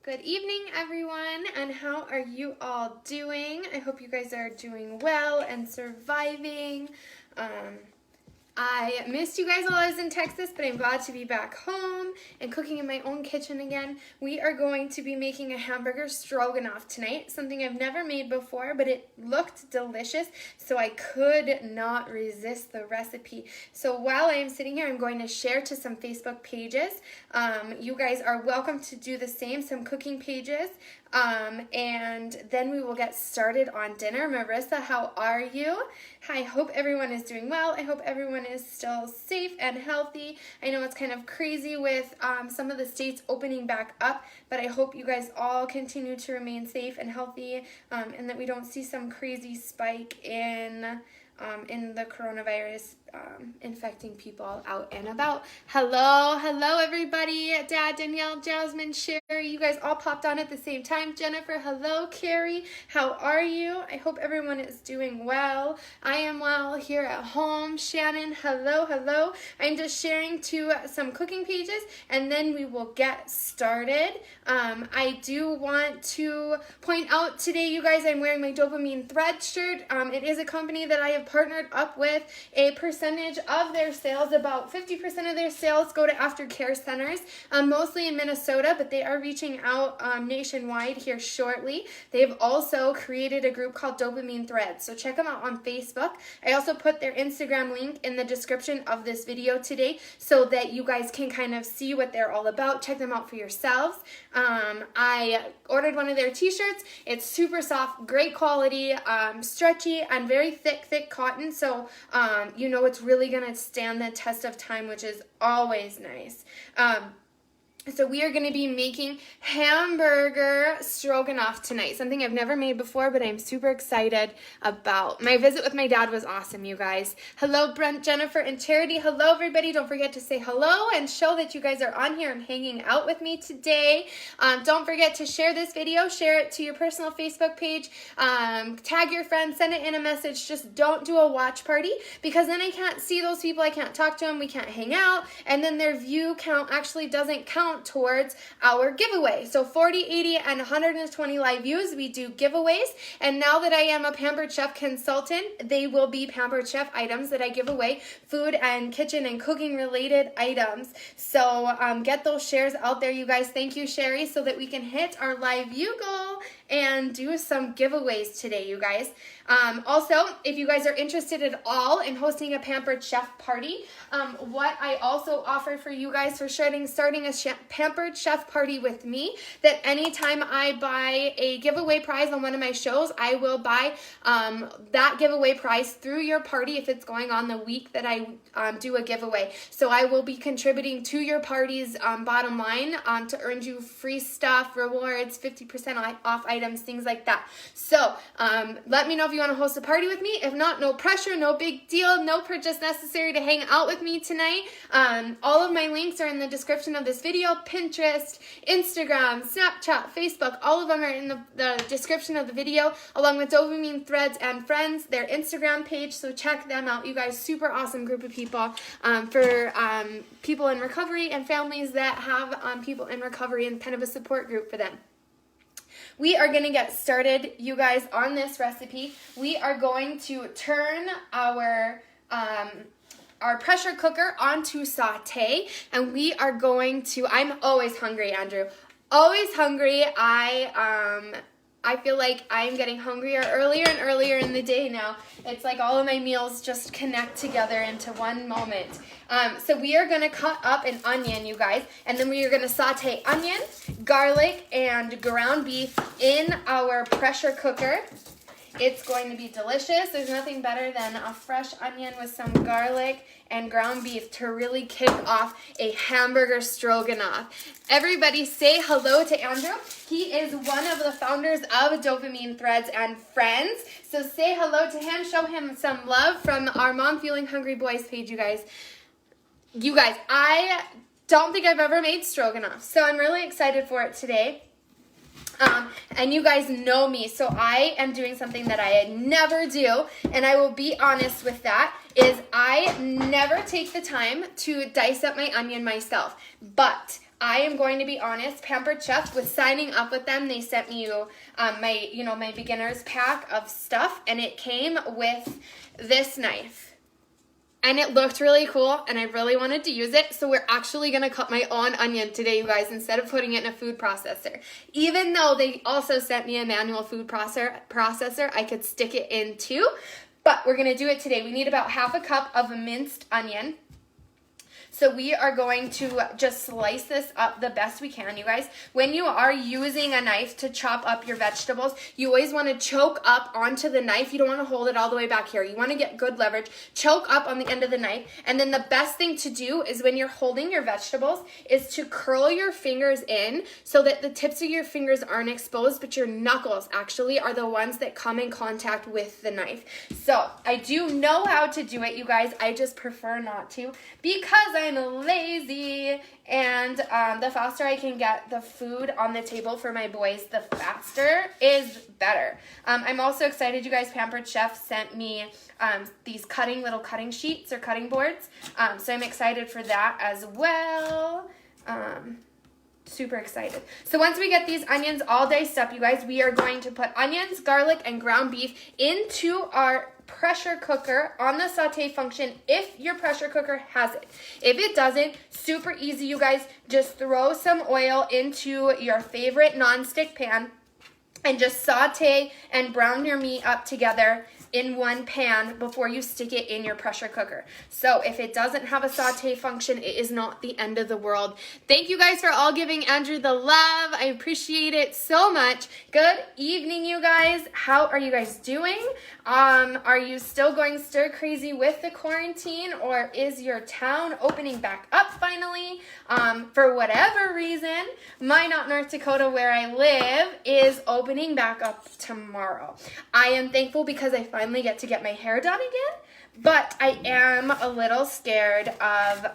Good evening, everyone, and how are you all doing? I hope you guys are doing well and surviving. I missed you guys while I was in Texas, but I'm glad to be back home and cooking in my own kitchen again. We are going to be making a hamburger stroganoff tonight, something I've never made before, but it looked delicious, so I could not resist the recipe. So while I am sitting here, I'm going to share to some Facebook pages. You guys are welcome to do the same, some cooking pages. And then we will get started on dinner. Marissa, how are you? I hope everyone is doing well. I hope everyone is still safe and healthy. I know it's kind of crazy with some of the states opening back up, but I hope you guys all continue to remain safe and healthy, and that we don't see some crazy spike in the coronavirus infecting people out and about. Hello everybody. Dad, Danielle, Jasmine, Sherry, you guys all popped on at the same time. Jennifer, hello. Carrie, how are you? I hope everyone is doing well. I am well here at home. Shannon, hello. I'm just sharing to some cooking pages and then we will get started. I do want to point out today, you guys, I'm wearing my Dopamine Thread shirt. It is a company that I have partnered up with. A percentage of their sales, about 50% of their sales, go to aftercare centers, mostly in Minnesota, but they are reaching out nationwide here shortly. They've also created a group called Dopamine Threads, so check them out on Facebook. I also put their Instagram link in the description of this video today so that you guys can kind of see what they're all about. Check them out for yourselves. I ordered one of their t-shirts. It's super soft, great quality, stretchy, and very thick cotton, so you know it's really going to stand the test of time, which is always nice. So we are going to be making hamburger stroganoff tonight, something I've never made before, but I'm super excited about. My visit with my dad was awesome, you guys. Hello, Brent, Jennifer, and Charity. Hello, everybody. Don't forget to say hello and show that you guys are on here and hanging out with me today. Don't forget to share this video. Share it to your personal Facebook page. Tag your friends. Send it in a message. Just don't do a watch party because then I can't see those people. I can't talk to them. We can't hang out. And then their view count actually doesn't count towards our giveaway. So 40, 80, and 120 live views, we do giveaways. And now that I am a Pampered Chef consultant, they will be Pampered Chef items that I give away, food and kitchen and cooking related items. So get those shares out there, you guys. Thank you, Sherry, so that we can hit our live view goal and do some giveaways today, you guys. Also, if you guys are interested at all in hosting a Pampered Chef party, what I also offer for you guys for starting a Pampered Chef party with me, that anytime I buy a giveaway prize on one of my shows, I will buy that giveaway prize through your party if it's going on the week that I do a giveaway. So I will be contributing to your party's bottom line to earn you free stuff, rewards, 50% off items, things like that. So let me know if you want to host a party with me. If not, no pressure, no big deal, no purchase necessary to hang out with me tonight. All of my links are in the description of this video. Pinterest, Instagram, Snapchat, Facebook, all of them are in the description of the video, along with Dopamine Threads and Friends, their Instagram page, so check them out, you guys. Super awesome group of people for people in recovery and families that have people in recovery, and kind of a support group for them. We are going to get started, you guys, on this recipe. We are going to turn our pressure cooker onto saute, and we are going to, I'm always hungry, Andrew. Always hungry. I feel like I'm getting hungrier earlier and earlier in the day now. It's like all of my meals just connect together into one moment. So we are going to cut up an onion, you guys, and then we are going to saute onion, garlic, and ground beef in our pressure cooker. It's going to be delicious. There's nothing better than a fresh onion with some garlic and ground beef to really kick off a hamburger stroganoff. Everybody say hello to Andrew. He is one of the founders of Dopamine Threads and Friends. So say hello to him. Show him some love from our Mom Feeling Hungry Boys page, you guys. You guys, I don't think I've ever made stroganoff, so I'm really excited for it today. And you guys know me, so I am doing something that I never do, and I will be honest with that, is I never take the time to dice up my onion myself, but I am going to be honest, Pampered Chef, with signing up with them, they sent me my beginner's pack of stuff, and it came with this knife. And it looked really cool, and I really wanted to use it, so we're actually going to cut my own onion today, you guys, instead of putting it in a food processor. Even though they also sent me a manual food processor, I could stick it in too, but we're going to do it today. We need about half a cup of a minced onion. So we are going to just slice this up the best we can, you guys. When you are using a knife to chop up your vegetables, you always want to choke up onto the knife. You don't want to hold it all the way back here. You want to get good leverage. Choke up on the end of the knife. And then the best thing to do is when you're holding your vegetables is to curl your fingers in so that the tips of your fingers aren't exposed, but your knuckles actually are the ones that come in contact with the knife. So I do know how to do it, you guys. I just prefer not to because I'm lazy, and the faster I can get the food on the table for my boys, the faster is better. I'm also excited, you guys. Pampered Chef sent me these little cutting sheets or cutting boards, so I'm excited for that as well. Super excited. So once we get these onions all diced up, you guys, we are going to put onions, garlic, and ground beef into our pressure cooker on the saute function if your pressure cooker has it. If it doesn't, super easy, you guys. Just throw some oil into your favorite nonstick pan and just saute and brown your meat up together in one pan before you stick it in your pressure cooker. So if it doesn't have a saute function, it is not the end of the world. Thank you guys for all giving Andrew the love. I appreciate it so much. Good evening, you guys. How are you guys doing? Are you still going stir crazy with the quarantine, or is your town opening back up finally? For whatever reason, Minot, North Dakota, where I live, is opening back up tomorrow. I am thankful because I finally get my hair done again, but I am a little scared of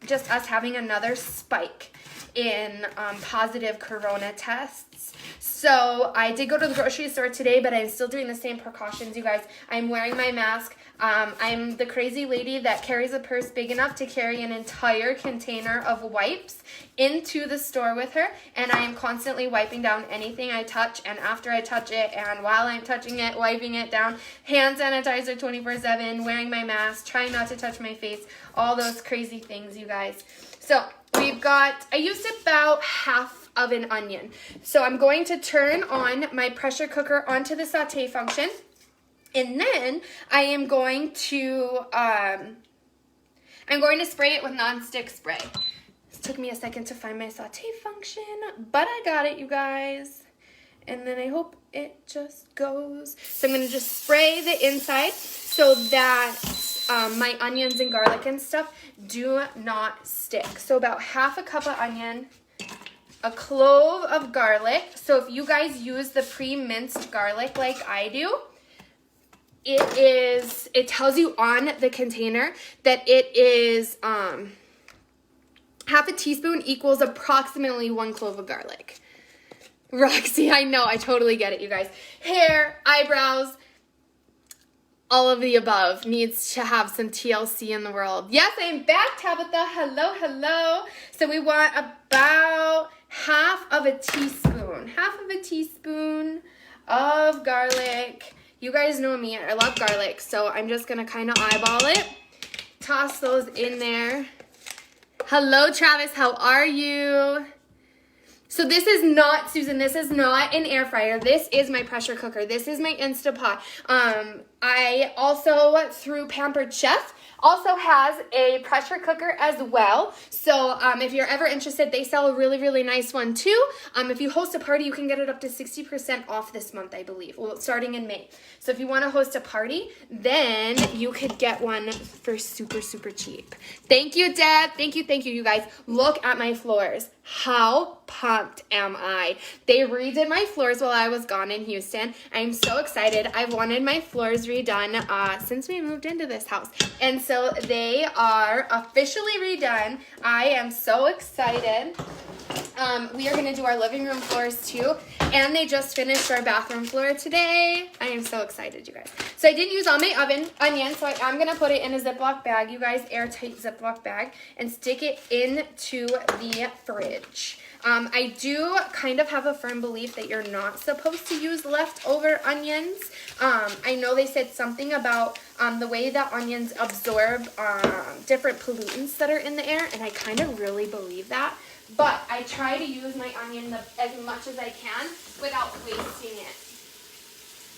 just us having another spike in positive corona tests. So I did go to the grocery store today, but I'm still doing the same precautions, you guys. I'm wearing my mask. I'm the crazy lady that carries a purse big enough to carry an entire container of wipes into the store with her, and I am constantly wiping down anything I touch, and after I touch it, and while I'm touching it, wiping it down, hand sanitizer 24/7, wearing my mask, trying not to touch my face, all those crazy things, you guys. So I used about half of an onion. So I'm going to turn on my pressure cooker onto the saute function. And then I am going to spray it with nonstick spray. It took me a second to find my saute function, but I got it, you guys. And then I hope it just goes. So I'm going to just spray the inside so that my onions and garlic and stuff do not stick. So about half a cup of onion, a clove of garlic. So if you guys use the pre-minced garlic like I do, it tells you on the container that it is half a teaspoon equals approximately 1 clove of garlic. Roxy, I know, I totally get it, you guys. Hair, eyebrows, all of the above needs to have some TLC in the world. Yes, I am back, Tabitha. Hello, hello. So we want about half of a teaspoon of garlic. You guys know me, I love garlic, so I'm just gonna kind of eyeball it. Toss those in there. Hello, Travis, how are you? So this is not, Susan, this is not an air fryer. This is my pressure cooker. This is my Instapot. I also, through Pampered Chef, also has a pressure cooker as well. So if you're ever interested, they sell a really, really nice one too. If you host a party, you can get it up to 60% off this month, I believe. Well, starting in May. So if you want to host a party, then you could get one for super, super cheap. Thank you, Deb. Thank you, you guys. Look at my floors. How pumped am I? They redid my floors while I was gone in Houston. I'm so excited. I've wanted my floors redone redone since we moved into this house. And so they are officially redone. I am so excited. We are going to do our living room floors too. And they just finished our bathroom floor today. I am so excited, you guys. So I didn't use all my onion, so I am going to put it in a Ziploc bag, you guys, airtight Ziploc bag, and stick it into the fridge. I do kind of have a firm belief that you're not supposed to use leftover onions. I know they said something about the way that onions absorb different pollutants that are in the air, and I kind of really believe that. But I try to use my onion as much as I can without wasting it.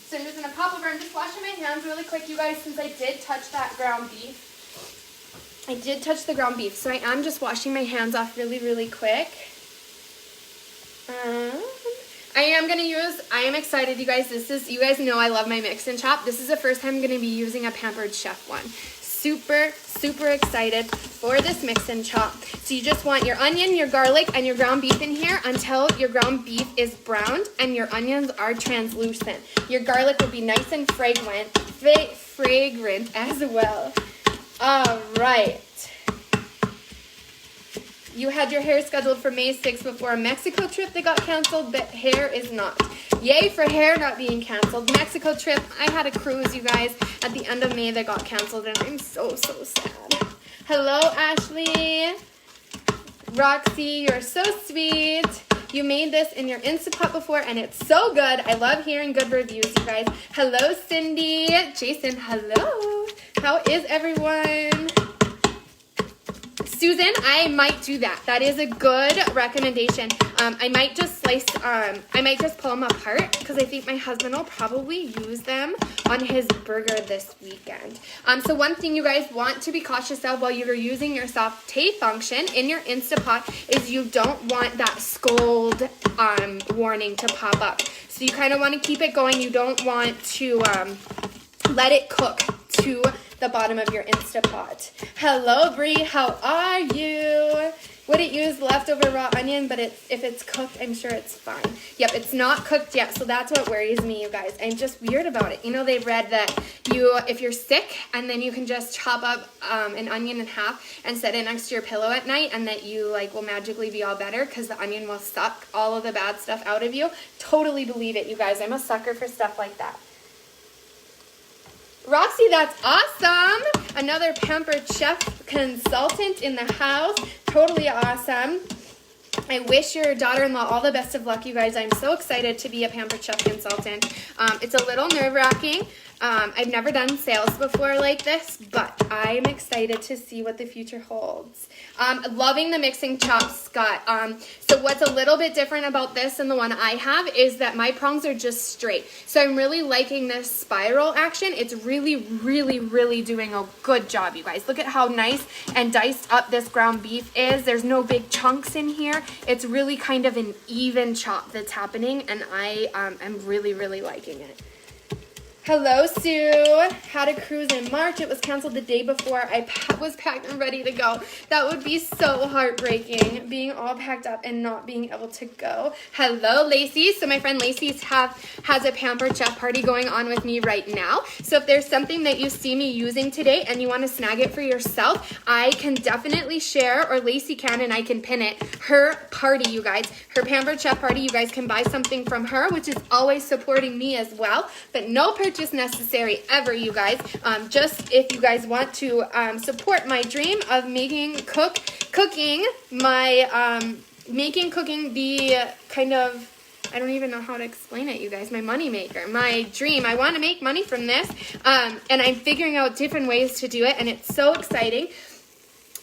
So I'm just going to pop over. I'm just washing my hands really quick, you guys, since I did touch that ground beef. I did touch the ground beef, so I am just washing my hands off really, really quick. I am excited, you guys. You guys know I love my mix and chop. This is the first time I'm going to be using a Pampered Chef one. Super, super excited for this mix and chop. So you just want your onion, your garlic, and your ground beef in here until your ground beef is browned and your onions are translucent. Your garlic will be nice and fragrant as well. All right. You had your hair scheduled for May 6th before a Mexico trip that got canceled, but hair is not. Yay for hair not being canceled. Mexico trip, I had a cruise, you guys, at the end of May that got canceled, and I'm so, so sad. Hello, Ashley. Roxy, you're so sweet. You made this in your Instapot before, and it's so good. I love hearing good reviews, you guys. Hello, Cindy. Jason, hello. How is everyone? Susan, I might do that. That is a good recommendation. I might just pull them apart because I think my husband will probably use them on his burger this weekend. So one thing you guys want to be cautious of while you're using your saute function in your Instapot is you don't want that scold warning to pop up. So you kind of want to keep it going. You don't want to let it cook to the bottom of your Instapot. Hello, Brie. How are you? Wouldn't use leftover raw onion, but if it's cooked, I'm sure it's fine. Yep, it's not cooked yet, so that's what worries me, you guys. I'm just weird about it. You know, they've read that if you're sick, and then you can just chop up an onion in half and set it next to your pillow at night, and that you will magically be all better because the onion will suck all of the bad stuff out of you. Totally believe it, you guys. I'm a sucker for stuff like that. Roxy, that's awesome. Another Pampered Chef consultant in the house. Totally awesome. I wish your daughter-in-law all the best of luck, you guys. I'm so excited to be a Pampered Chef consultant. It's a little nerve-wracking. I've never done sales before like this, but I'm excited to see what the future holds. Loving the mixing chops, Scott. So what's a little bit different about this and the one I have is that my prongs are just straight. So I'm really liking this spiral action. It's really, really, really doing a good job, you guys. Look at how nice and diced up this ground beef is. There's no big chunks in here. It's really kind of an even chop that's happening, and I am really, really liking it. Hello, Sue. Had a cruise in March. It was canceled the day before I was packed and ready to go. That would be so heartbreaking, being all packed up and not being able to go. Hello, Lacey. So my friend Lacey has a Pampered Chef party going on with me right now. So if there's something that you see me using today and you want to snag it for yourself, I can definitely share, or Lacey can, and I can pin it. Her party, you guys. Her Pampered Chef party, you guys can buy something from her, which is always supporting me as well. But no purchase necessary ever, you guys. Just if you guys want to support my dream of making cooking the kind of, I don't even know how to explain it, you guys, my money maker, my dream. I want to make money from this, and I'm figuring out different ways to do it, and it's so exciting.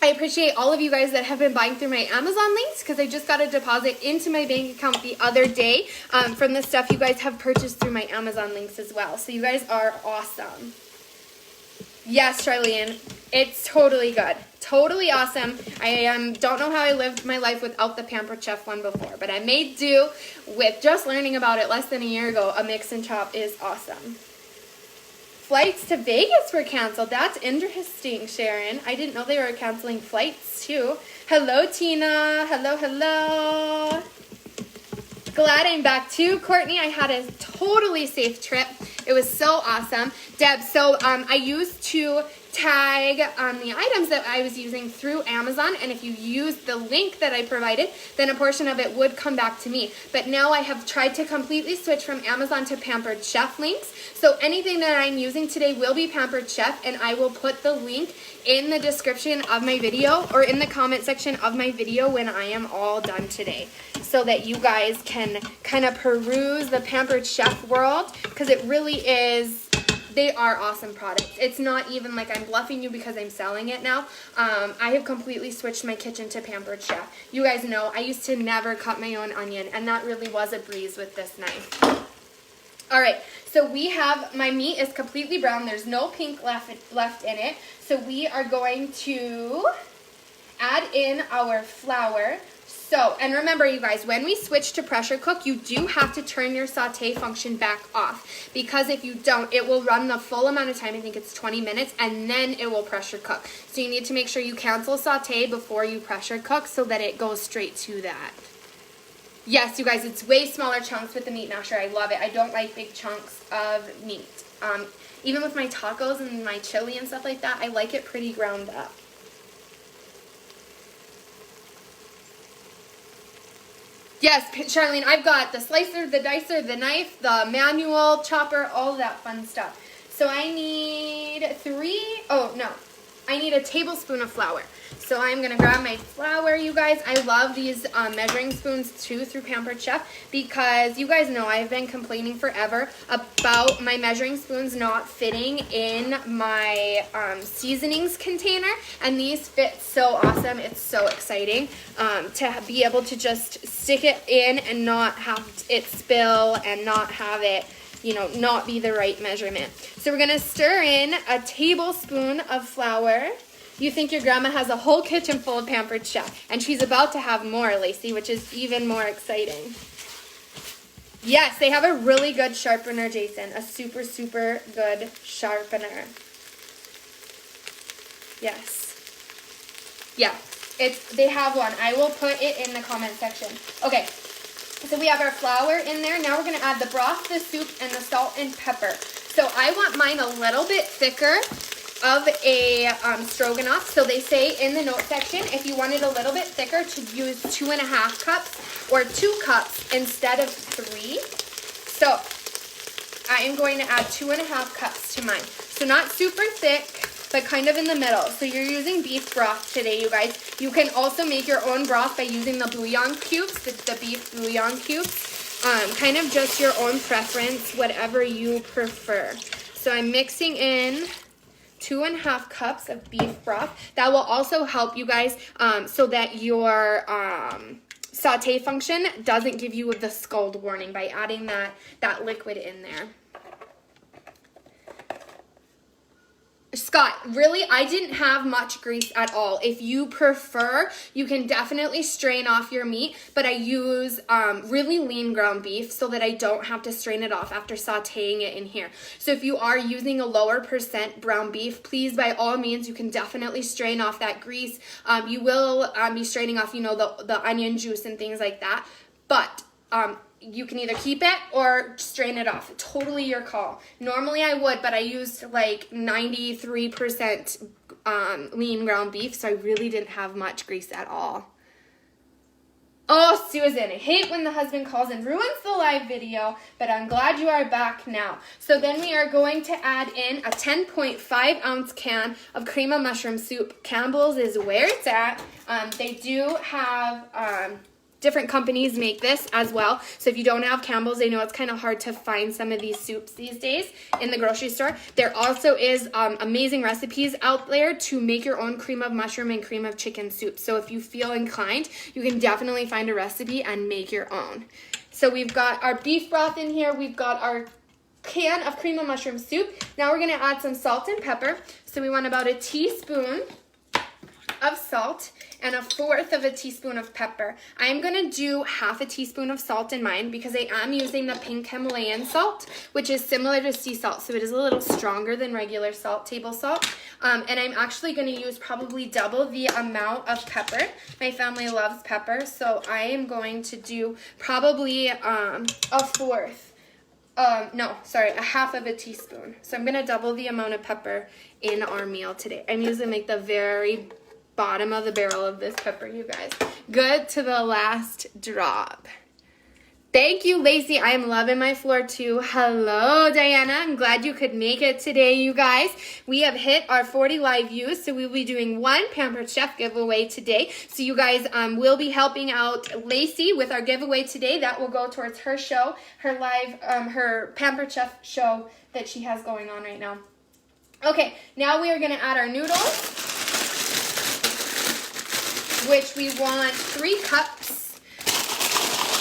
I appreciate all of you guys that have been buying through my Amazon links because I just got a deposit into my bank account the other day from the stuff you guys have purchased through my Amazon links as well. So you guys are awesome. Yes, Charlene, it's totally good. Totally awesome. I don't know how I lived my life without the Pampered Chef one before, but I made do with just learning about it less than a year ago. A mix and chop is awesome. Flights to Vegas were canceled. That's interesting, Sharon. I didn't know they were canceling flights, too. Hello, Tina. Hello, hello. Glad I'm back, too. Courtney, I had a totally safe trip. It was so awesome. Deb, so I used to tag the items that I was using through Amazon, and if you use the link that I provided, then a portion of it would come back to me. But now I have tried to completely switch from Amazon to Pampered Chef links. So anything that I'm using today will be Pampered Chef, and I will put the link in the description of my video or in the comment section of my video when I am all done today, so that you guys can kind of peruse the Pampered Chef world, because it really is, they are awesome products. It's not even like I'm bluffing you because I'm selling it now. I have completely switched my kitchen to Pampered Chef. You guys know I used to never cut my own onion, and that really was a breeze with this knife. All right, so we have, my meat is completely brown. There's no pink left in it. So we are going to add in our flour. So, and remember you guys, when we switch to pressure cook, you do have to turn your saute function back off, because if you don't, it will run the full amount of time. I think it's 20 minutes, and then it will pressure cook. So you need to make sure you cancel saute before you pressure cook so that it goes straight to that. Yes, you guys, it's way smaller chunks with the meat masher. I love it. I don't like big chunks of meat. Even with my tacos and my chili and stuff like that, I like it pretty ground up. Yes, Charlene, I've got the slicer, the dicer, the knife, the manual chopper, all that fun stuff. So I need I need a tablespoon of flour. So I'm going to grab my flour, you guys. I love these measuring spoons too through Pampered Chef, because you guys know I've been complaining forever about my measuring spoons not fitting in my seasonings container, and these fit so awesome. It's so exciting to be able to just stick it in and not have it spill and not have it, you know, not be the right measurement. So we're going to stir in a tablespoon of flour. You think your grandma has a whole kitchen full of Pampered Chef, and she's about to have more, Lacey, which is even more exciting. Yes, they have a really good sharpener, Jason. A super, super good sharpener. Yes. Yeah, they have one. I will put it in the comment section. Okay, so we have our flour in there. Now we're going to add the broth, the soup, and the salt and pepper. So I want mine a little bit thicker of a stroganoff. So they say in the note section, if you want it a little bit thicker, to use 2.5 cups or 2 cups instead of 3. So I am going to add 2.5 cups to mine. So not super thick, but kind of in the middle. So you're using beef broth today, you guys. You can also make your own broth by using the bouillon cubes, the beef bouillon cubes. Kind of just your own preference, whatever you prefer. So I'm mixing in 2.5 cups of beef broth. That will also help you guys so that your saute function doesn't give you the scald warning by adding that liquid in there. Scott, really, I didn't have much grease at all. If you prefer, you can definitely strain off your meat, but I use really lean ground beef so that I don't have to strain it off after sauteing it in here. So if you are using a lower percent brown beef, please, by all means, you can definitely strain off that grease. You will be straining off, you know, the onion juice and things like that, but you can either keep it or strain it off. Totally your call. Normally I would, but I used like 93% lean ground beef, so I really didn't have much grease at all. Oh, Susan, I hate when the husband calls and ruins the live video, but I'm glad you are back now. So then we are going to add in a 10.5 ounce can of cream of mushroom soup. Campbell's is where it's at. They do have different companies make this as well. So if you don't have Campbell's, I know it's kind of hard to find some of these soups these days in the grocery store. There also is amazing recipes out there to make your own cream of mushroom and cream of chicken soup. So if you feel inclined, you can definitely find a recipe and make your own. So we've got our beef broth in here. We've got our can of cream of mushroom soup. Now we're going to add some salt and pepper. So we want about a teaspoon of salt and 1/4 of a teaspoon of pepper. I'm going to do 1/2 teaspoon of salt in mine because I am using the pink Himalayan salt, which is similar to sea salt, so it is a little stronger than regular salt, table salt. And I'm actually going to use probably double the amount of pepper. My family loves pepper, so I am going to do probably 1/4 no, sorry, a half of a teaspoon. So I'm gonna double the amount of pepper in our meal today. I'm using like the very bottom of the barrel of this pepper, you guys. Good to the last drop. Thank you, Lacey. I am loving my floor too. Hello, Diana. I'm glad you could make it today, you guys. We have hit our 40 live views, so we'll be doing one Pampered Chef giveaway today. So you guys will be helping out Lacey with our giveaway today. That will go towards her show, her live, her Pampered Chef show that she has going on right now. Okay, now we are going to add our noodles, which we want 3 cups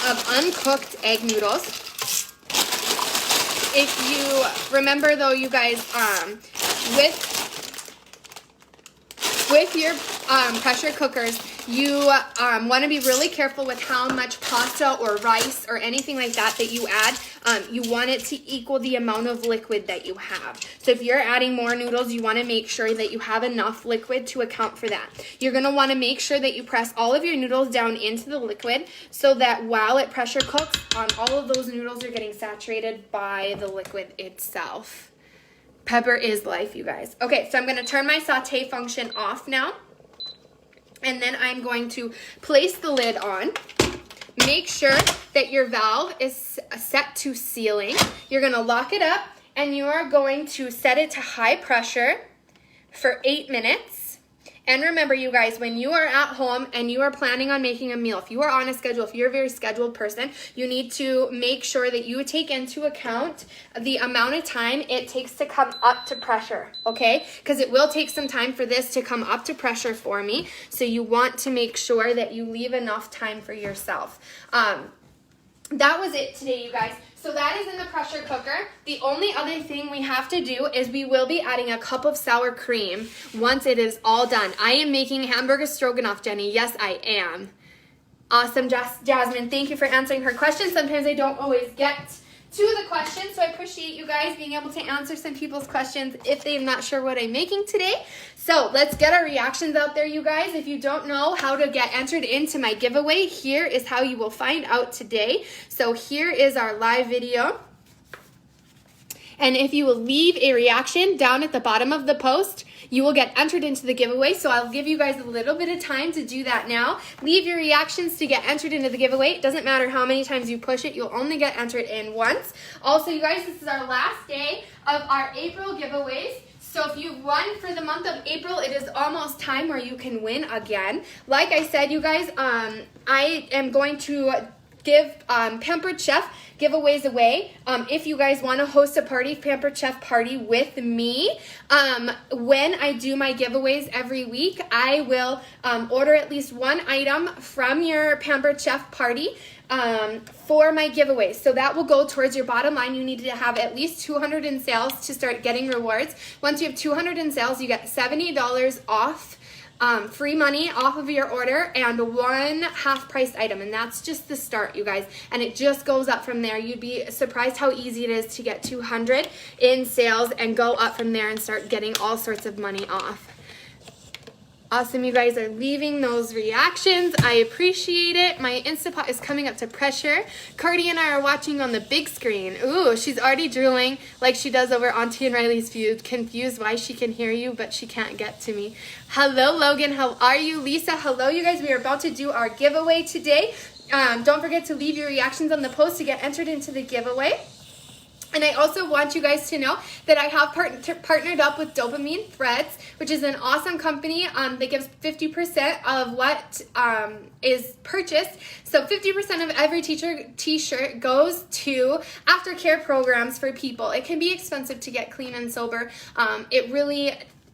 of uncooked egg noodles. If you remember though, you guys, with your pressure cookers, you want to be really careful with how much pasta or rice or anything like that you add. You want it to equal the amount of liquid that you have. So if you're adding more noodles, you want to make sure that you have enough liquid to account for that. You're going to want to make sure that you press all of your noodles down into the liquid so that while it pressure cooks, all of those noodles are getting saturated by the liquid itself. Pepper is life, you guys. Okay, so I'm going to turn my saute function off now. And then I'm going to place the lid on. Make sure that your valve is set to sealing. You're going to lock it up and you are going to set it to high pressure for 8 minutes. And remember, you guys, when you are at home and you are planning on making a meal, if you are on a schedule, if you're a very scheduled person, you need to make sure that you take into account the amount of time it takes to come up to pressure, okay? Because it will take some time for this to come up to pressure for me. So you want to make sure that you leave enough time for yourself. That was it today, you guys. So that is in the pressure cooker. The only other thing we have to do is we will be adding a cup of sour cream once it is all done. I am making Hamburger Stroganoff, Jenny. Yes, I am. Awesome, Jasmine. Thank you for answering her question. Sometimes I don't always get to the questions, so I appreciate you guys being able to answer some people's questions if they're not sure what I'm making today. So let's get our reactions out there, you guys. If you don't know how to get entered into my giveaway, here is how you will find out today. So here is our live video. And if you will leave a reaction down at the bottom of the post, you will get entered into the giveaway. So I'll give you guys a little bit of time to do that now. Leave your reactions to get entered into the giveaway. It doesn't matter how many times you push it. You'll only get entered in once. Also, you guys, this is our last day of our April giveaways. So if you've won for the month of April, it is almost time where you can win again. Like I said, you guys, I am going to give Pampered Chef giveaways away. If you guys want to host a party, Pampered Chef party with me, when I do my giveaways every week, I will order at least one item from your Pampered Chef party for my giveaways. So that will go towards your bottom line. You need to have at least 200 in sales to start getting rewards. Once you have 200 in sales, you get $70 off. Free money off of your order and one half-priced item, and that's just the start, you guys, and it just goes up from there. You'd be surprised how easy it is to get 200 in sales and go up from there and start getting all sorts of money off. Awesome, you guys are leaving those reactions. I appreciate it. My Instapot is coming up to pressure. Cardi and I are watching on the big screen. Ooh, she's already drooling like she does over Auntie and Riley's Feud. Confused why she can hear you, but she can't get to me. Hello, Logan. How are you? Lisa, hello, you guys. We are about to do our giveaway today. Don't forget to leave your reactions on the post to get entered into the giveaway. And I also want you guys to know that I have partnered up with Dopamine Threads, which is an awesome company that gives 50% of what is purchased. So 50% of every t-shirt goes to aftercare programs for people. It can be expensive to get clean and sober.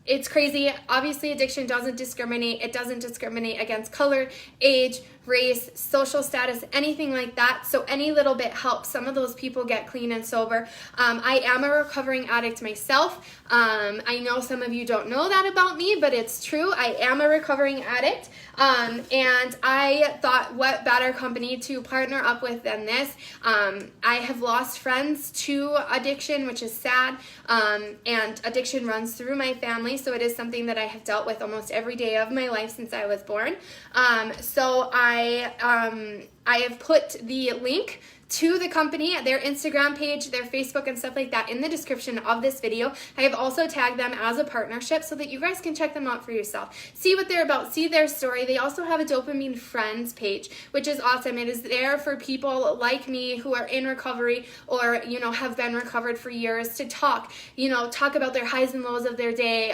It's crazy. Obviously, addiction doesn't discriminate. It doesn't discriminate against color, age, race, social status, anything like that. So any little bit helps some of those people get clean and sober. I am a recovering addict myself. I know some of you don't know that about me, but it's true. I am a recovering addict. And I thought, what better company to partner up with than this? I have lost friends to addiction, which is sad. And addiction runs through my family. So it is something that I have dealt with almost every day of my life since I was born. So I have put the link to the company, their Instagram page, their Facebook and stuff like that in the description of this video. I have also tagged them as a partnership so that you guys can check them out for yourself. See what they're about, see their story. They also have a Dopamine Friends page, which is awesome. It is there for people like me who are in recovery or, you know, have been recovered for years to talk about their highs and lows of their day,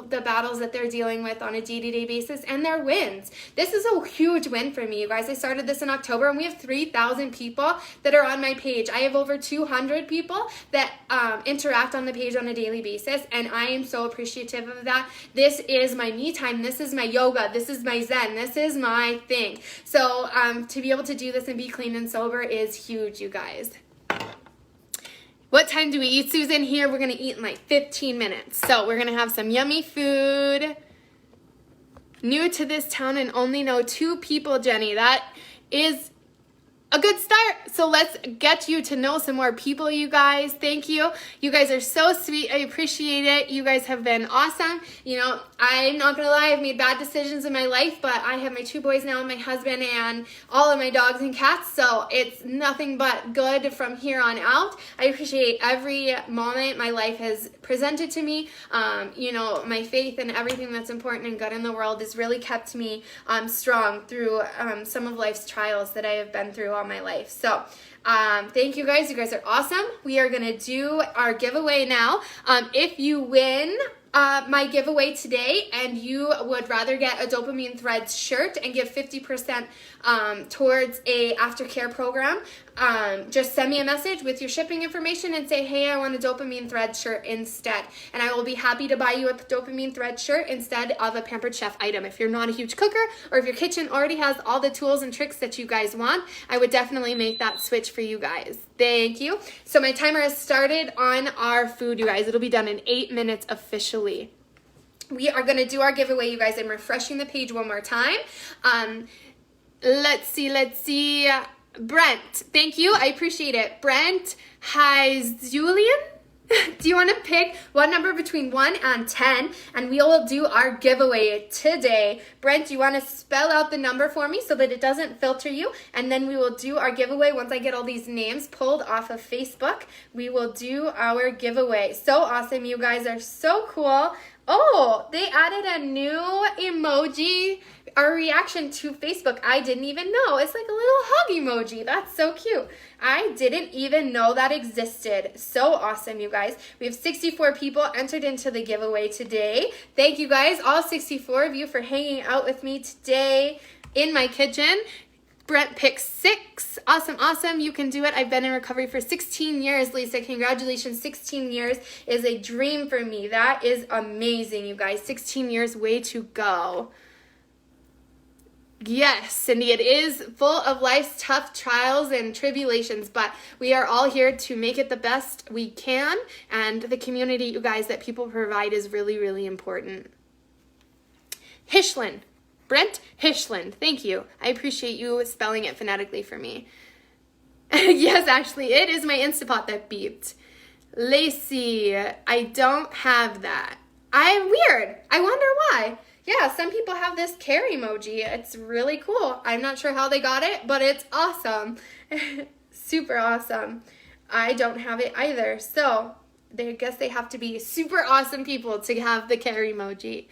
the battles that they're dealing with on a day-to-day basis, and their wins. This is a huge win for me, you guys. I started this in October, and we have 3,000 people that are on my page. I have over 200 people that interact on the page on a daily basis, and I am so appreciative of that. This is my me time. This is my yoga. This is my zen. This is my thing. So to be able to do this and be clean and sober is huge, you guys. What time do we eat, Susan? Here, we're going to eat in like 15 minutes. So we're going to have some yummy food. New to this town and only know 2 people, Jenny. That is a good start. So let's get you to know some more people, you guys. Thank you. You guys are so sweet. I appreciate it. You guys have been awesome. You know, I'm not going to lie. I've made bad decisions in my life, but I have my 2 boys now and my husband and all of my dogs and cats. So it's nothing but good from here on out. I appreciate every moment my life has presented to me. You know, my faith and everything that's important and good in the world has really kept me strong through some of life's trials that I have been through all my life. So thank you guys. You guys are awesome. We are going to do our giveaway now. If you win my giveaway today and you would rather get a Dopamine Threads shirt and give 50% towards a aftercare program, just send me a message with your shipping information and say, hey, I want a Dopamine Threads shirt instead. And I will be happy to buy you a Dopamine Threads shirt instead of a Pampered Chef item. If you're not a huge cooker or if your kitchen already has all the tools and tricks that you guys want, I would definitely make that switch for you guys. Thank you. So my timer has started on our food, you guys. It'll be done in 8 minutes officially. We are going to do our giveaway, you guys. I'm refreshing the page one more time. Let's see. Brent, thank you. I appreciate it. Brent Julian. Do you want to pick one number between 1 and 10? And we will do our giveaway today. Brent, do you want to spell out the number for me so that it doesn't filter you? And then we will do our giveaway. Once I get all these names pulled off of Facebook, we will do our giveaway. So awesome. You guys are so cool. Oh, they added a new emoji, our reaction to Facebook. I didn't even know. It's like a little hug emoji. That's so cute. I didn't even know that existed. So awesome, you guys. We have 64 people entered into the giveaway today. Thank you guys, all 64 of you, for hanging out with me today in my kitchen. Brent picked 6. Awesome. You can do it. I've been in recovery for 16 years, Lisa. Congratulations. 16 years is a dream for me. That is amazing, you guys. 16 years, way to go. Yes, Cindy, it is full of life's tough trials and tribulations, but we are all here to make it the best we can, and the community, you guys, that people provide is really, really important. Hishlin. Brent Hishland, thank you. I appreciate you spelling it phonetically for me. Yes, actually, it is my Instapot that beeped. Lacey, I don't have that. I'm weird. I wonder why. Yeah, some people have this care emoji. It's really cool. I'm not sure how they got it, but it's awesome. Super awesome. I don't have it either. So I guess they have to be super awesome people to have the care emoji.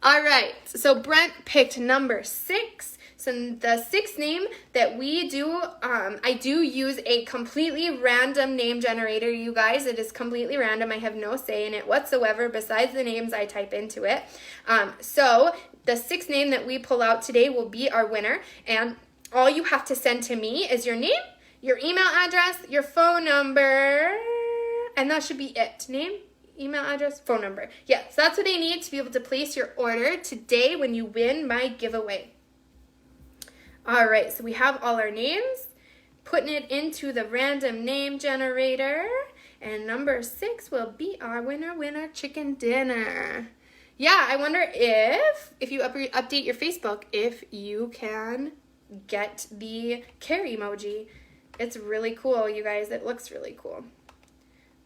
All right, so Brent picked number 6. So the 6th name that we do, I do use a completely random name generator, you guys. It is completely random. I have no say in it whatsoever besides the names I type into it. So the 6th name that we pull out today will be our winner. And all you have to send to me is your name, your email address, your phone number, and that should be it. Name, email address, phone number. Yeah, so that's what I need to be able to place your order today when you win my giveaway. All right, so we have all our names, putting it into the random name generator, and number 6 will be our winner chicken dinner. Yeah, I wonder if you update your Facebook, if you can get the care emoji. It's really cool, you guys. It looks really cool.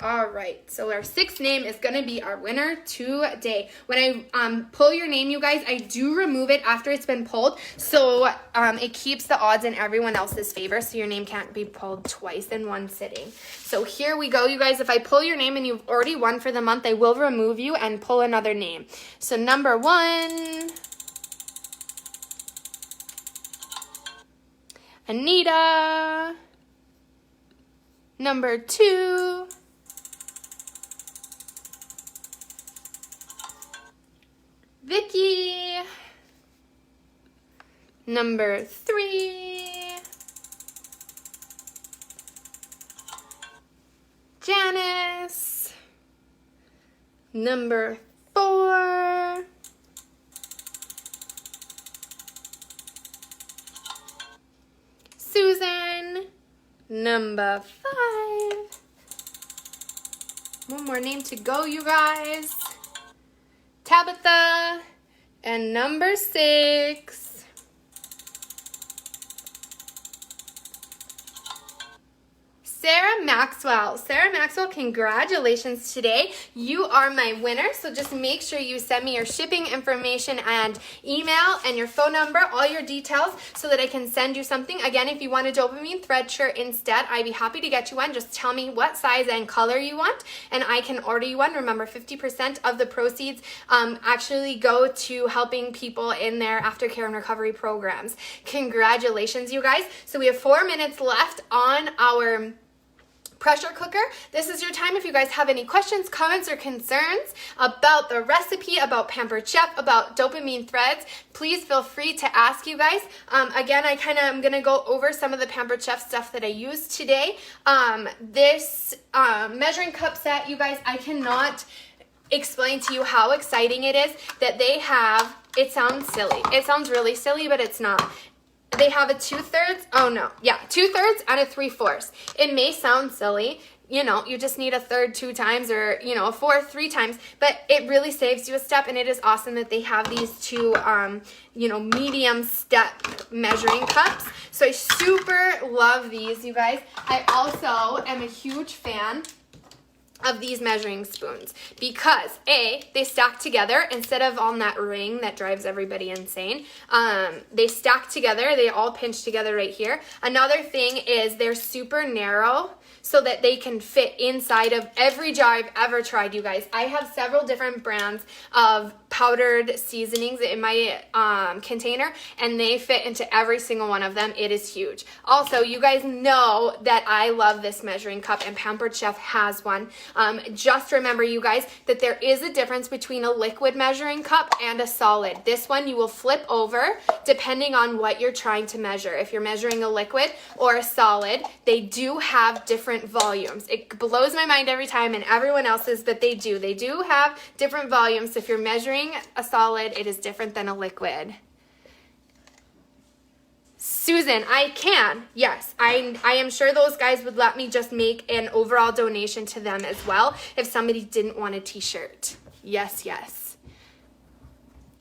All right, so our sixth name is going to be our winner today. When I pull your name, you guys, I do remove it after it's been pulled, so it keeps the odds in everyone else's favor, so your name can't be pulled twice in one sitting. So here we go, you guys. If I pull your name and you've already won for the month, I will remove you and pull another name. So number 1, Anita. Number 2, Vicky. Number 3, Janice. Number 4, Susan. Number 5. One more name to go, you guys. Tabitha. And number 6, Sarah Maxwell. Sarah Maxwell, congratulations today. You are my winner, so just make sure you send me your shipping information and email and your phone number, all your details, so that I can send you something. Again, if you want a dopamine thread shirt instead, I'd be happy to get you one. Just tell me what size and color you want, and I can order you one. Remember, 50% of the proceeds actually go to helping people in their aftercare and recovery programs. Congratulations, you guys. So we have 4 minutes left on our pressure cooker. This is your time. If you guys have any questions, comments, or concerns about the recipe, about Pampered Chef, about dopamine threads, please feel free to ask, you guys. Again, I'm going to go over some of the Pampered Chef stuff that I used today. This measuring cup set, you guys, I cannot explain to you how exciting it is that they have. It sounds silly. It sounds really silly, but it's not. They have a 2/3, 2/3 and a 3/4. It may sound silly, you know, you just need a third 2 times, or, you know, a fourth 3 times, but it really saves you a step, and it is awesome that they have these 2, medium step measuring cups. So I super love these, you guys. I also am a huge fan of these measuring spoons because they stack together instead of on that ring that drives everybody insane. They stack together. They all pinch together right here. Another thing is they're super narrow so that they can fit inside of every jar I've ever tried, you guys. I have several different brands of powdered seasonings in my container, and they fit into every single one of them. It is huge. Also, you guys know that I love this measuring cup, and Pampered Chef has one. Just remember, you guys, that there is a difference between a liquid measuring cup and a solid. This one you will flip over depending on what you're trying to measure. If you're measuring a liquid or a solid, they do have different volumes. It blows my mind every time, and everyone else's, but they do. They do have different volumes. If you're measuring a solid, it is different than a liquid. Susan, I can. Yes, I am sure those guys would let me just make an overall donation to them as well if somebody didn't want a t-shirt. Yes, yes.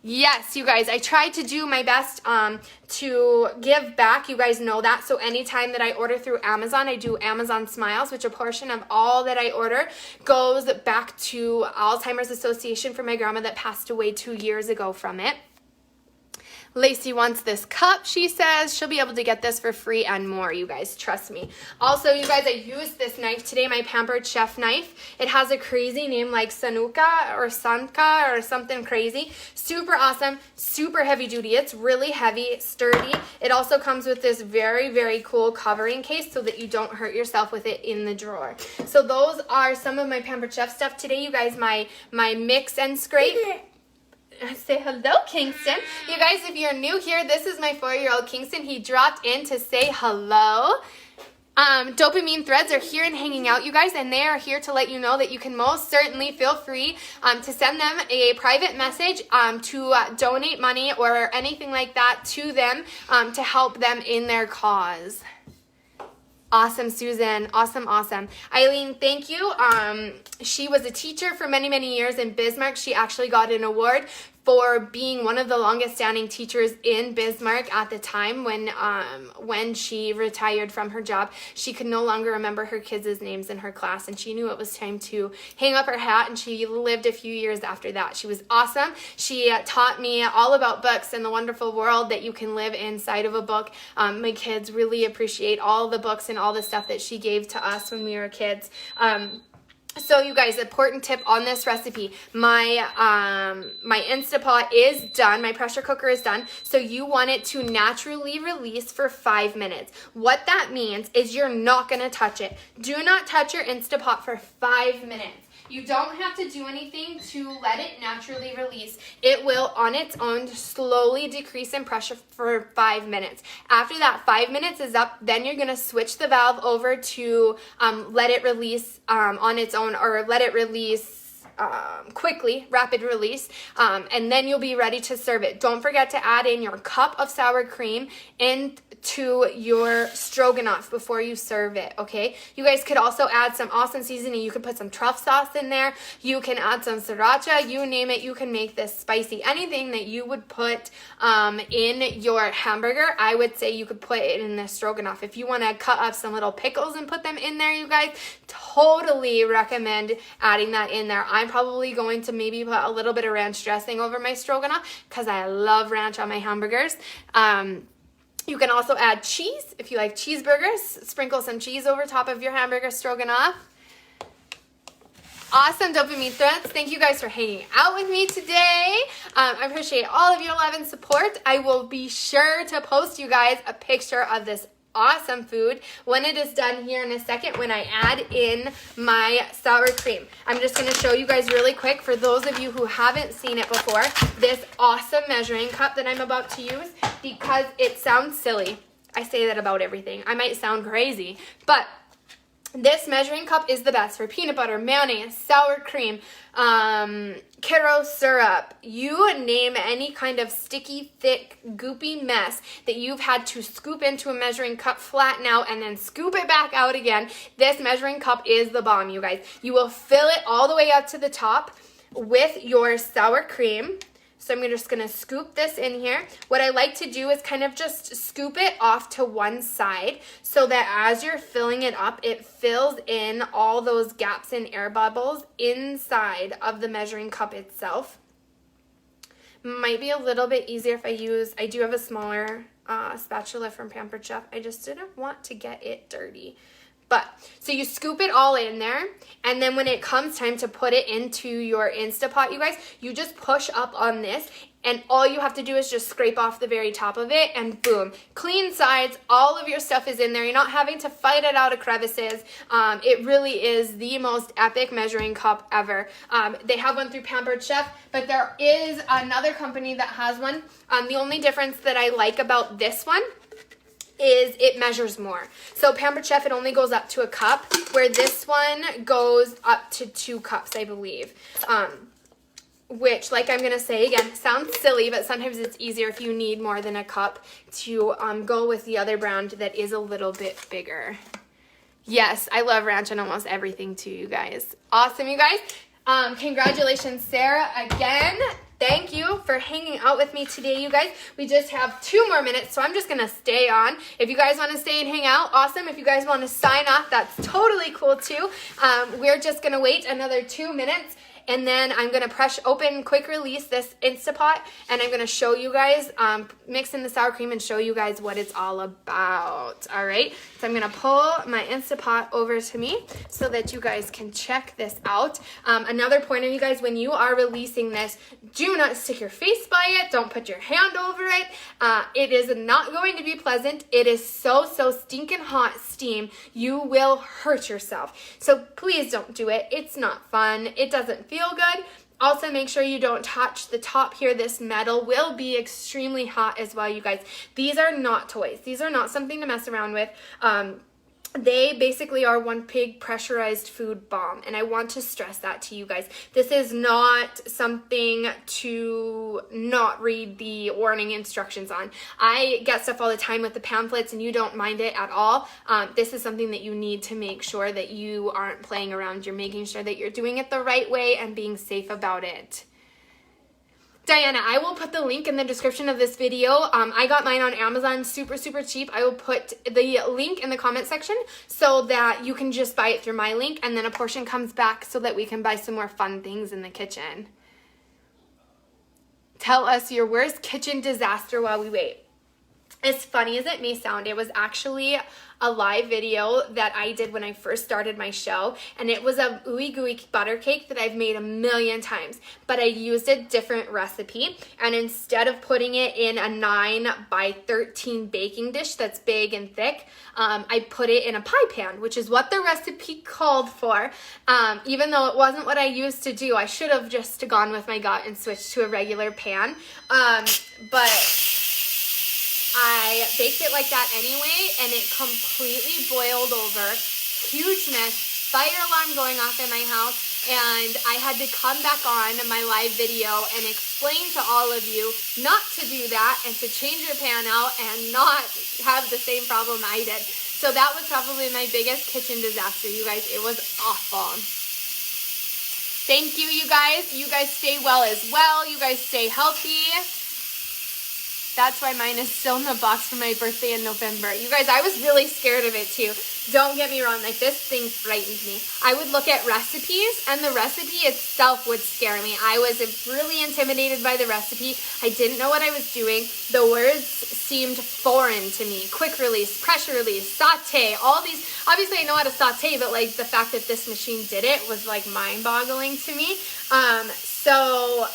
Yes, you guys, I tried to do my best to give back. You guys know that. So anytime that I order through Amazon, I do Amazon Smiles, which a portion of all that I order goes back to Alzheimer's Association for my grandma that passed away 2 years ago from it. Lacey wants this cup, she says. She'll be able to get this for free and more, you guys. Trust me. Also, you guys, I used this knife today, my Pampered Chef knife. It has a crazy name like Sanuka or Sanka or something crazy. Super awesome, super heavy duty. It's really heavy, sturdy. It also comes with this very, very cool covering case so that you don't hurt yourself with it in the drawer. So those are some of my Pampered Chef stuff today, you guys. My mix and scrape. Say hello, Kingston. You guys, if you're new here, this is my 4-year-old Kingston. He dropped in to say hello. Dopamine threads are here and hanging out, you guys, and they are here to let you know that you can most certainly feel free to send them a private message to donate money or anything like that to them to help them in their cause. Awesome, Susan. Awesome, awesome. Eileen, thank you. She was a teacher for many, many years in Bismarck. She actually got an award for being one of the longest standing teachers in Bismarck at the time when she retired from her job. She could no longer remember her kids' names in her class, and she knew it was time to hang up her hat, and she lived a few years after that. She was awesome. She taught me all about books and the wonderful world that you can live inside of a book. My kids really appreciate all the books and all the stuff that she gave to us when we were kids. So you guys, important tip on this recipe, my Instapot is done, my pressure cooker is done, so you want it to naturally release for 5 minutes. What that means is you're not going to touch it. Do not touch your Instapot for 5 minutes. You don't have to do anything to let it naturally release. It will, on its own, slowly decrease in pressure for 5 minutes. After that 5 minutes is up, then you're going to switch the valve over to let it release on its own, or let it release quickly, rapid release, and then you'll be ready to serve it. Don't forget to add in your cup of sour cream into your stroganoff before you serve it, okay? You guys could also add some awesome seasoning. You could put some truffle sauce in there. You can add some sriracha. You name it, you can make this spicy. Anything that you would put in your hamburger, I would say you could put it in the stroganoff. If you want to cut up some little pickles and put them in there, you guys, totally recommend adding that in there. I'm probably going to maybe put a little bit of ranch dressing over my stroganoff because I love ranch on my hamburgers. You can also add cheese. If you like cheeseburgers, sprinkle some cheese over top of your hamburger stroganoff. Awesome dopamine threads. Thank you guys for hanging out with me today. I appreciate all of your love and support. I will be sure to post you guys a picture of this awesome food when it is done here in a second, when I add in my sour cream. I'm just going to show you guys really quick, for those of you who haven't seen it before, this awesome measuring cup that I'm about to use, because it sounds silly. I say that about everything. I might sound crazy, but this measuring cup is the best for peanut butter, mayonnaise, sour cream, Karo syrup, you name any kind of sticky, thick, goopy mess that you've had to scoop into a measuring cup, flatten out, and then scoop it back out again. This measuring cup is the bomb, you guys. You will fill it all the way up to the top with your sour cream. So I'm just going to scoop this in here. What I like to do is kind of just scoop it off to one side so that as you're filling it up, it fills in all those gaps and air bubbles inside of the measuring cup itself. Might be a little bit easier if I do have a smaller spatula from Pampered Chef. I just didn't want to get it dirty. But, so you scoop it all in there, and then when it comes time to put it into your Instapot, you guys, you just push up on this, and all you have to do is just scrape off the very top of it, and boom, clean sides, all of your stuff is in there. You're not having to fight it out of crevices. It really is the most epic measuring cup ever. They have one through Pampered Chef, but there is another company that has one. The only difference that I like about this one is it measures more. So Pampered Chef, it only goes up to a cup, where this one goes up to 2 cups, I believe. Which, like I'm going to say again, sounds silly, but sometimes it's easier if you need more than a cup to go with the other brand that is a little bit bigger. Yes, I love ranch on almost everything too, you guys. Awesome, you guys. Congratulations, Sarah, again. Thank you for hanging out with me today, you guys. We just have 2 more minutes, so I'm just going to stay on. If you guys want to stay and hang out, awesome. If you guys want to sign off, that's totally cool too. We're just going to wait another 2 minutes, and then I'm going to press open, quick release this Instapot, and I'm going to show you guys, mix in the sour cream and show you guys what it's all about. All right, so I'm going to pull my Instapot over to me so that you guys can check this out. Another pointer, you guys, when you are releasing this, do not stick your face by it. Don't put your hand over it. It is not going to be pleasant. It is so stinking hot steam. You will hurt yourself. So please don't do it. It's not fun. It doesn't feel good. Also, make sure you don't touch the top here. This metal will be extremely hot as well, you guys. These are not toys. These are not something to mess around with. They basically are one big pressurized food bomb, and I want to stress that to you guys. This is not something to not read the warning instructions on. I get stuff all the time with the pamphlets, and you don't mind it at all. This is something that you need to make sure that you aren't playing around. You're making sure that you're doing it the right way and being safe about it. Diana, I will put the link in the description of this video. I got mine on Amazon super, super cheap. I will put the link in the comment section so that you can just buy it through my link, and then a portion comes back so that we can buy some more fun things in the kitchen. Tell us your worst kitchen disaster while we wait. As funny as it may sound, it was actually a live video that I did when I first started my show, and it was a ooey gooey butter cake that I've made a million times, but I used a different recipe, and instead of putting it in a 9 by 13 baking dish that's big and thick, I put it in a pie pan, which is what the recipe called for. Even though it wasn't what I used to do, I should have just gone with my gut and switched to a regular pan, but I baked it like that anyway, and it completely boiled over. Huge mess, fire alarm going off in my house, and I had to come back on my live video and explain to all of you not to do that and to change your pan out and not have the same problem I did. So that was probably my biggest kitchen disaster, you guys. It was awful. Thank you, you guys. You guys stay well as well. You guys stay healthy. That's why mine is still in the box for my birthday in November. You guys, I was really scared of it too. Don't get me wrong, like this thing frightened me. I would look at recipes and the recipe itself would scare me. I was really intimidated by the recipe. I didn't know what I was doing. The words seemed foreign to me. Quick release, pressure release, saute, all these. Obviously I know how to saute, but like the fact that this machine did it was like mind-boggling to me. So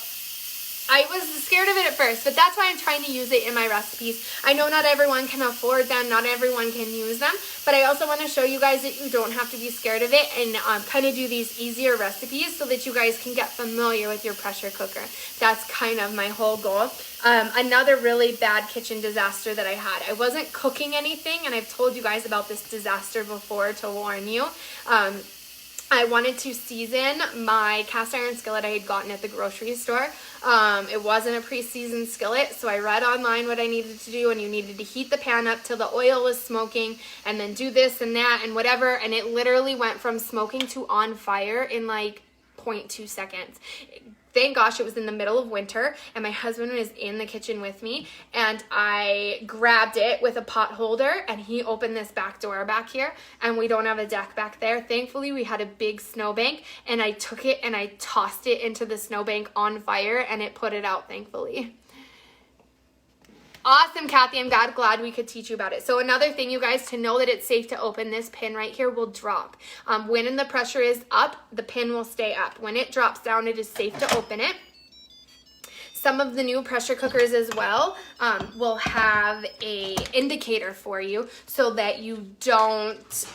I was scared of it at first, but that's why I'm trying to use it in my recipes. I know not everyone can afford them, not everyone can use them, but I also want to show you guys that you don't have to be scared of it, and kind of do these easier recipes so that you guys can get familiar with your pressure cooker. That's kind of my whole goal. Another really bad kitchen disaster that I had. I wasn't cooking anything, and I've told you guys about this disaster before to warn you. I wanted to season my cast iron skillet I had gotten at the grocery store. It wasn't a pre-seasoned skillet, so I read online what I needed to do, and you needed to heat the pan up till the oil was smoking, and then do this and that and whatever, and it literally went from smoking to on fire in like 0.2 seconds. Thank gosh it was in the middle of winter, and my husband was in the kitchen with me, and I grabbed it with a pot holder, and he opened this back door back here, and we don't have a deck back there. Thankfully, we had a big snowbank, and I took it and I tossed it into the snowbank on fire, and it put it out, thankfully. Awesome, Kathy. I'm glad we could teach you about it. So another thing, you guys, to know that it's safe to open, this pin right here will drop. When the pressure is up, the pin will stay up. When it drops down, it is safe to open it. Some of the new pressure cookers as well will have a indicator for you so that you don't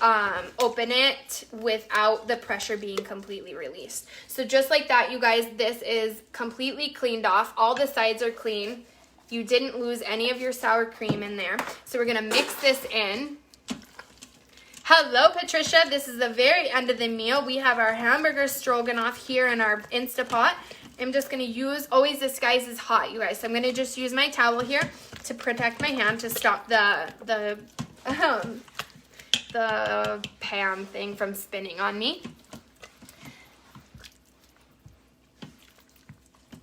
open it without the pressure being completely released. So just like that, you guys, this is completely cleaned off. All the sides are clean. You didn't lose any of your sour cream in there. So we're gonna mix this in. Hello, Patricia. This is the very end of the meal. We have our Hamburger Stroganoff here in our Instapot. I'm just gonna use, always this guys is hot, you guys. So I'm gonna just use my towel here to protect my hand to stop the pan thing from spinning on me.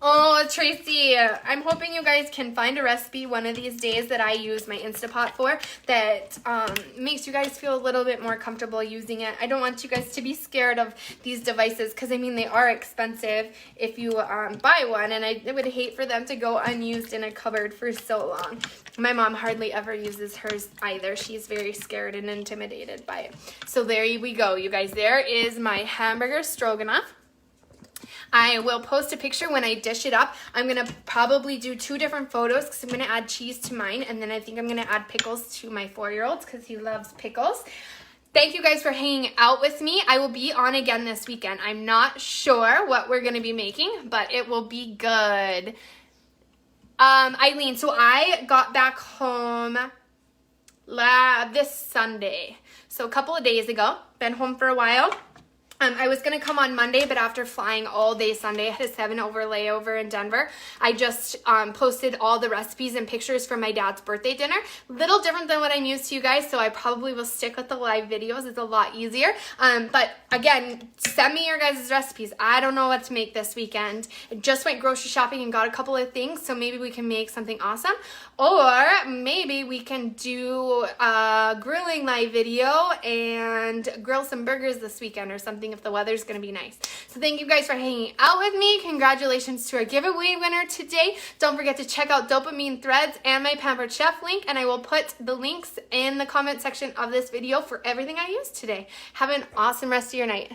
Oh, Tracy, I'm hoping you guys can find a recipe one of these days that I use my Instapot for that makes you guys feel a little bit more comfortable using it. I don't want you guys to be scared of these devices because, I mean, they are expensive if you buy one, and I would hate for them to go unused in a cupboard for so long. My mom hardly ever uses hers either. She's very scared and intimidated by it. So there we go, you guys. There is my Hamburger Stroganoff. I will post a picture when I dish it up. I'm going to probably do 2 different photos because I'm going to add cheese to mine, and then I think I'm going to add pickles to my 4-year-old because he loves pickles. Thank you guys for hanging out with me. I will be on again this weekend. I'm not sure what we're going to be making, but it will be good. Eileen, so I got back home this Sunday. So a couple of days ago. Been home for a while. I was going to come on Monday, but after flying all day Sunday, I had a 7-hour layover in Denver. I just posted all the recipes and pictures from my dad's birthday dinner. Little different than what I'm used to, you guys, so I probably will stick with the live videos. It's a lot easier. But again, send me your guys' recipes. I don't know what to make this weekend. I just went grocery shopping and got a couple of things, so maybe we can make something awesome. Or maybe we can do a grilling live video and grill some burgers this weekend or something if the weather's going to be nice. So thank you guys for hanging out with me. Congratulations to our giveaway winner today. Don't forget to check out Dopamine Threads and my Pampered Chef link, and I will put the links in the comment section of this video for everything I used today. Have an awesome rest of your night.